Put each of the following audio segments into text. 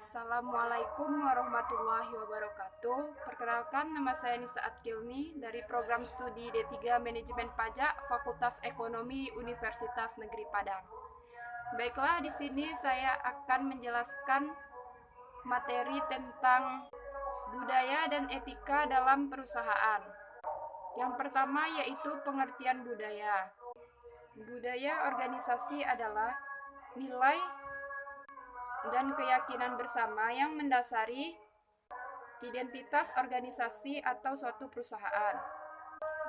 Assalamualaikum warahmatullahi wabarakatuh. Perkenalkan, nama saya Nisa Atkilni dari program studi D3 Manajemen Pajak Fakultas Ekonomi Universitas Negeri Padang. Baiklah, di sini saya akan menjelaskan materi tentang budaya dan etika dalam perusahaan. Yang pertama yaitu pengertian budaya. Budaya organisasi adalah nilai dan keyakinan bersama yang mendasari identitas organisasi atau suatu perusahaan.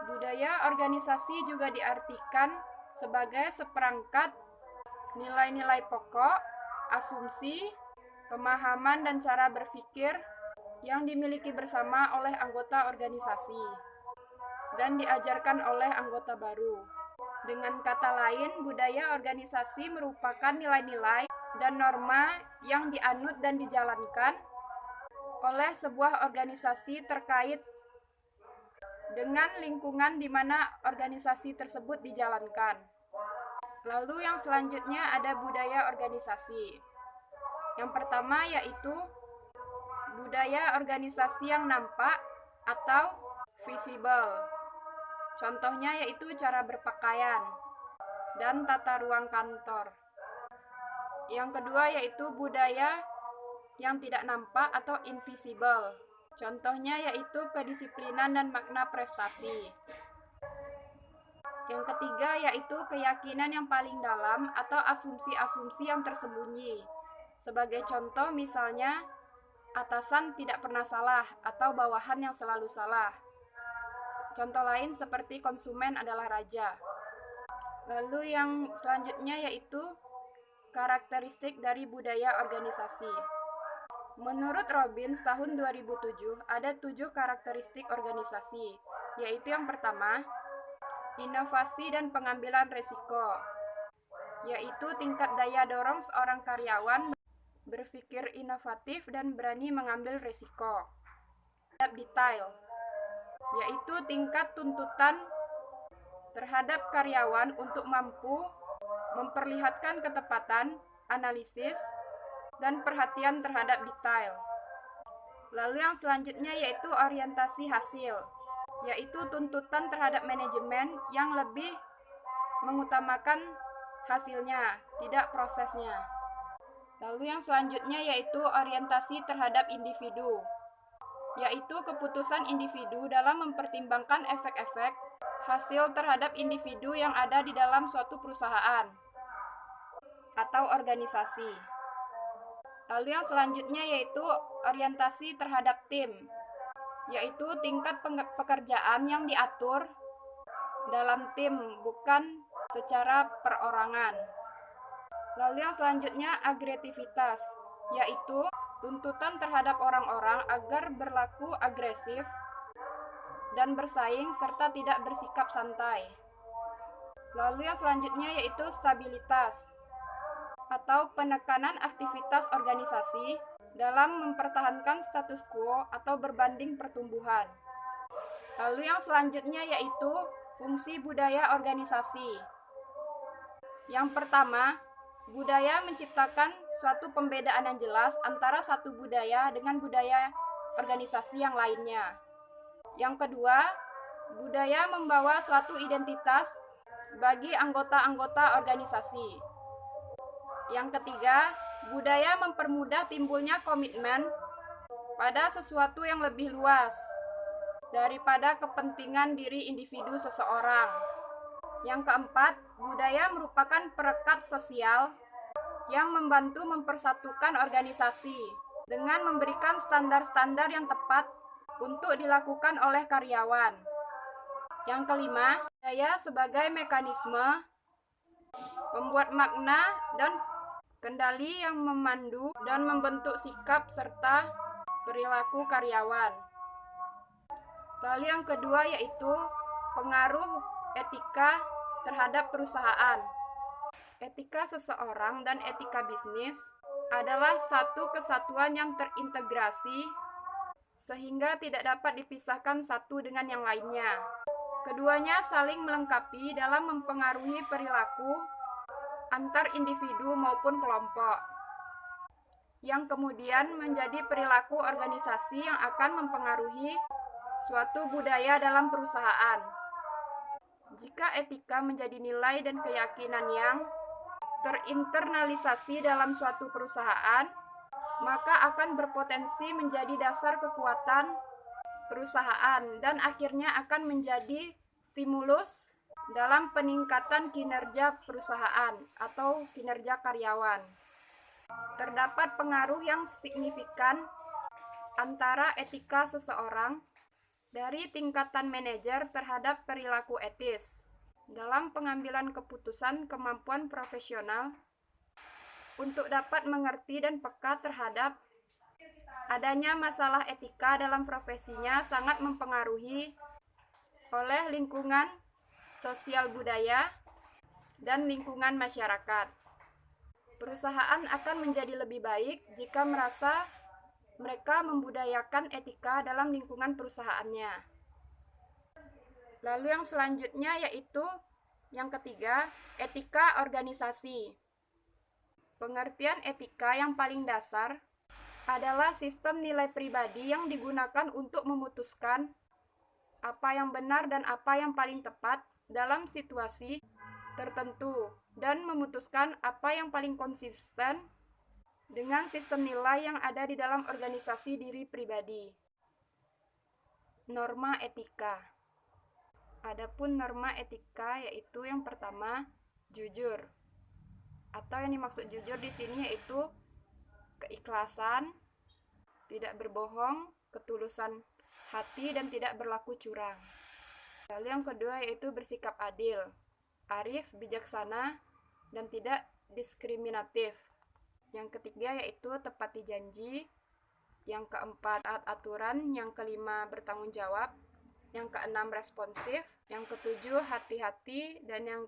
Budaya organisasi juga diartikan sebagai seperangkat nilai-nilai pokok, asumsi, pemahaman dan cara berpikir yang dimiliki bersama oleh anggota organisasi dan diajarkan oleh anggota baru. Dengan kata lain, budaya organisasi merupakan nilai-nilai dan norma yang dianut dan dijalankan oleh sebuah organisasi terkait dengan lingkungan di mana organisasi tersebut dijalankan. Lalu yang selanjutnya ada budaya organisasi. Yang pertama yaitu budaya organisasi yang nampak atau visible. Contohnya yaitu cara berpakaian dan tata ruang kantor. Yang kedua yaitu budaya yang tidak nampak atau invisible. Contohnya yaitu kedisiplinan dan makna prestasi. Yang ketiga yaitu keyakinan yang paling dalam atau asumsi-asumsi yang tersembunyi. Sebagai contoh misalnya, atasan tidak pernah salah atau bawahan yang selalu salah. Contoh lain seperti konsumen adalah raja. Lalu yang selanjutnya yaitu karakteristik dari budaya organisasi. Menurut Robbins tahun 2007 ada 7 karakteristik organisasi, yaitu yang pertama, inovasi dan pengambilan risiko, yaitu tingkat daya dorong seorang karyawan berpikir inovatif dan berani mengambil risiko. Detail, yaitu tingkat tuntutan terhadap karyawan untuk mampu memperlihatkan ketepatan, analisis, dan perhatian terhadap detail. Lalu yang selanjutnya yaitu orientasi hasil, yaitu tuntutan terhadap manajemen yang lebih mengutamakan hasilnya, tidak prosesnya. Lalu yang selanjutnya yaitu orientasi terhadap individu, yaitu keputusan individu dalam mempertimbangkan efek-efek hasil terhadap individu yang ada di dalam suatu perusahaan atau organisasi. Lalu yang selanjutnya yaitu orientasi terhadap tim, yaitu tingkat pekerjaan yang diatur dalam tim, bukan secara perorangan. Lalu yang selanjutnya agresivitas, yaitu tuntutan terhadap orang-orang agar berlaku agresif dan bersaing serta tidak bersikap santai. Lalu yang selanjutnya yaitu stabilitas atau penekanan aktivitas organisasi dalam mempertahankan status quo atau berbanding pertumbuhan. Lalu yang selanjutnya yaitu fungsi budaya organisasi. Yang pertama, budaya menciptakan suatu pembedaan yang jelas antara satu budaya dengan budaya organisasi yang lainnya. Yang kedua, budaya membawa suatu identitas bagi anggota-anggota organisasi. Yang ketiga, budaya mempermudah timbulnya komitmen pada sesuatu yang lebih luas daripada kepentingan diri individu seseorang. Yang keempat, budaya merupakan perekat sosial yang membantu mempersatukan organisasi dengan memberikan standar-standar yang tepat untuk dilakukan oleh karyawan. Yang kelima, budaya sebagai mekanisme pembuat makna dan kendali yang memandu dan membentuk sikap serta perilaku karyawan. Lalu yang kedua yaitu pengaruh etika terhadap perusahaan. Etika seseorang dan etika bisnis adalah satu kesatuan yang terintegrasi sehingga tidak dapat dipisahkan satu dengan yang lainnya. Keduanya saling melengkapi dalam mempengaruhi perilaku antar individu maupun kelompok. yang kemudian menjadi perilaku organisasi yang akan mempengaruhi suatu budaya dalam perusahaan. Jika etika menjadi nilai dan keyakinan yang terinternalisasi dalam suatu perusahaan, maka akan berpotensi menjadi dasar kekuatan perusahaan dan akhirnya akan menjadi stimulus dalam peningkatan kinerja perusahaan atau kinerja karyawan. Terdapat pengaruh yang signifikan antara etika seseorang dari tingkatan manajer terhadap perilaku etis. Dalam pengambilan keputusan, kemampuan profesional untuk dapat mengerti dan peka terhadap adanya masalah etika dalam profesinya sangat mempengaruhi oleh lingkungan sosial budaya dan lingkungan masyarakat. Perusahaan akan menjadi lebih baik jika merasa mereka membudayakan etika dalam lingkungan perusahaannya. Lalu yang selanjutnya yaitu yang ketiga, etika organisasi. Pengertian etika yang paling dasar adalah sistem nilai pribadi yang digunakan untuk memutuskan apa yang benar dan apa yang paling tepat dalam situasi tertentu dan memutuskan apa yang paling konsisten dengan sistem nilai yang ada di dalam organisasi diri pribadi. Norma etika. Adapun norma etika yaitu yang pertama, jujur. Atau yang dimaksud jujur di sini yaitu keikhlasan, tidak berbohong, ketulusan hati dan tidak berlaku curang. Lalu yang kedua yaitu bersikap adil, arif, bijaksana, dan tidak diskriminatif. Yang ketiga yaitu tepati janji. Yang keempat, taat aturan. Yang kelima, bertanggung jawab. Yang keenam, responsif. Yang ketujuh, hati-hati. Dan yang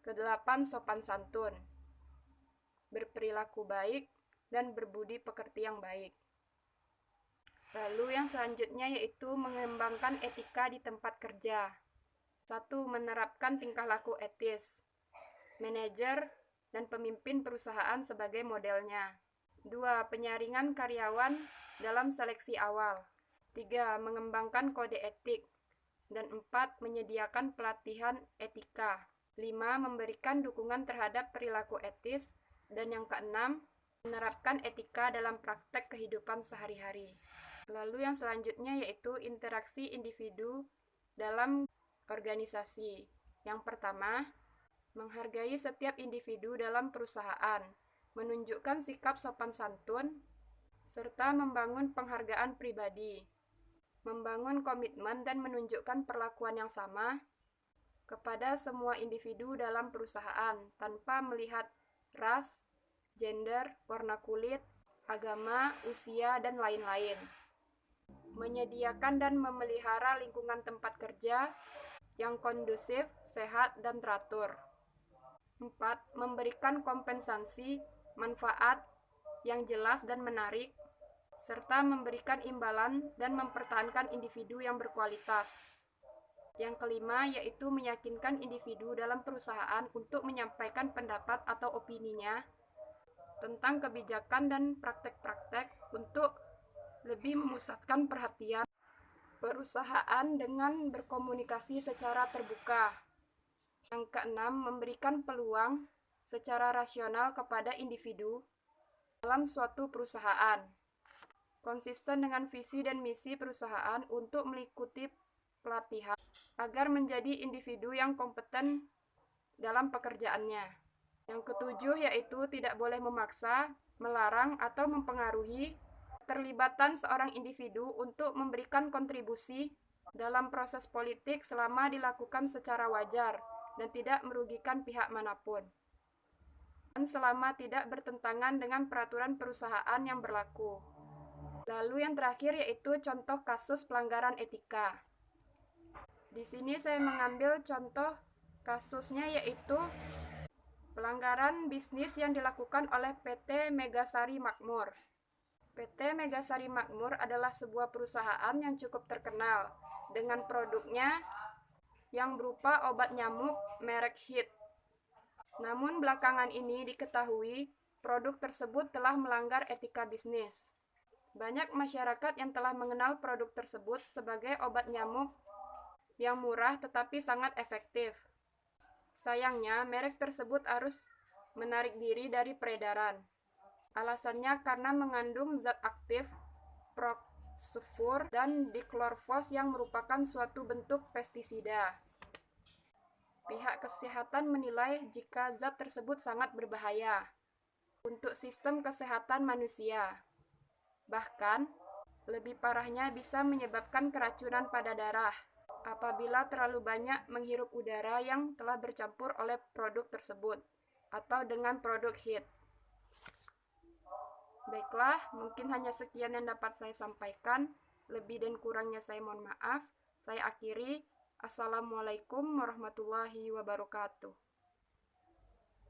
kedelapan, sopan santun. Berperilaku baik dan berbudi pekerti yang baik. Lalu yang selanjutnya yaitu mengembangkan etika di tempat kerja. 1. Menerapkan tingkah laku etis. Manajer dan pemimpin perusahaan sebagai modelnya. 2. Penyaringan karyawan dalam seleksi awal. 3. Mengembangkan kode etik. Dan 4. Menyediakan pelatihan etika. 5. Memberikan dukungan terhadap perilaku etis. Dan yang keenam, menerapkan etika dalam praktek kehidupan sehari-hari. Lalu yang selanjutnya yaitu interaksi individu dalam organisasi. Yang pertama, menghargai setiap individu dalam perusahaan, menunjukkan sikap sopan santun, serta membangun penghargaan pribadi, membangun komitmen dan menunjukkan perlakuan yang sama kepada semua individu dalam perusahaan tanpa melihat ras, gender, warna kulit, agama, usia, dan lain-lain. Menyediakan dan memelihara lingkungan tempat kerja yang kondusif, sehat, dan teratur. 4. Memberikan kompensasi, manfaat yang jelas dan menarik, serta memberikan imbalan dan mempertahankan individu yang berkualitas. Yang kelima yaitu meyakinkan individu dalam perusahaan untuk menyampaikan pendapat atau opininya tentang kebijakan dan praktek-praktek untuk lebih memusatkan perhatian perusahaan dengan berkomunikasi secara terbuka. Yang keenam, memberikan peluang secara rasional kepada individu dalam suatu perusahaan, konsisten dengan visi dan misi perusahaan untuk mengikuti pelatihan agar menjadi individu yang kompeten dalam pekerjaannya. Yang ketujuh yaitu tidak boleh memaksa, melarang, atau mempengaruhi keterlibatan seorang individu untuk memberikan kontribusi dalam proses politik selama dilakukan secara wajar dan tidak merugikan pihak manapun, dan selama tidak bertentangan dengan peraturan perusahaan yang berlaku. Lalu yang terakhir yaitu contoh kasus pelanggaran etika. Di sini saya mengambil contoh kasusnya yaitu pelanggaran bisnis yang dilakukan oleh PT Megasari Makmur. PT Megasari Makmur adalah sebuah perusahaan yang cukup terkenal dengan produknya yang berupa obat nyamuk merek Hit. Namun belakangan ini diketahui produk tersebut telah melanggar etika bisnis. Banyak masyarakat yang telah mengenal produk tersebut sebagai obat nyamuk yang murah tetapi sangat efektif. Sayangnya, merek tersebut harus menarik diri dari peredaran. Alasannya karena mengandung zat aktif proxofur dan diklorvos yang merupakan suatu bentuk pestisida. Pihak kesehatan menilai jika zat tersebut sangat berbahaya untuk sistem kesehatan manusia. Bahkan, lebih parahnya bisa menyebabkan keracunan pada darah apabila terlalu banyak menghirup udara yang telah bercampur oleh produk tersebut atau dengan produk HEAT. Baiklah, mungkin hanya sekian yang dapat saya sampaikan. Lebih dan kurangnya saya mohon maaf. Saya akhiri. Assalamualaikum warahmatullahi wabarakatuh.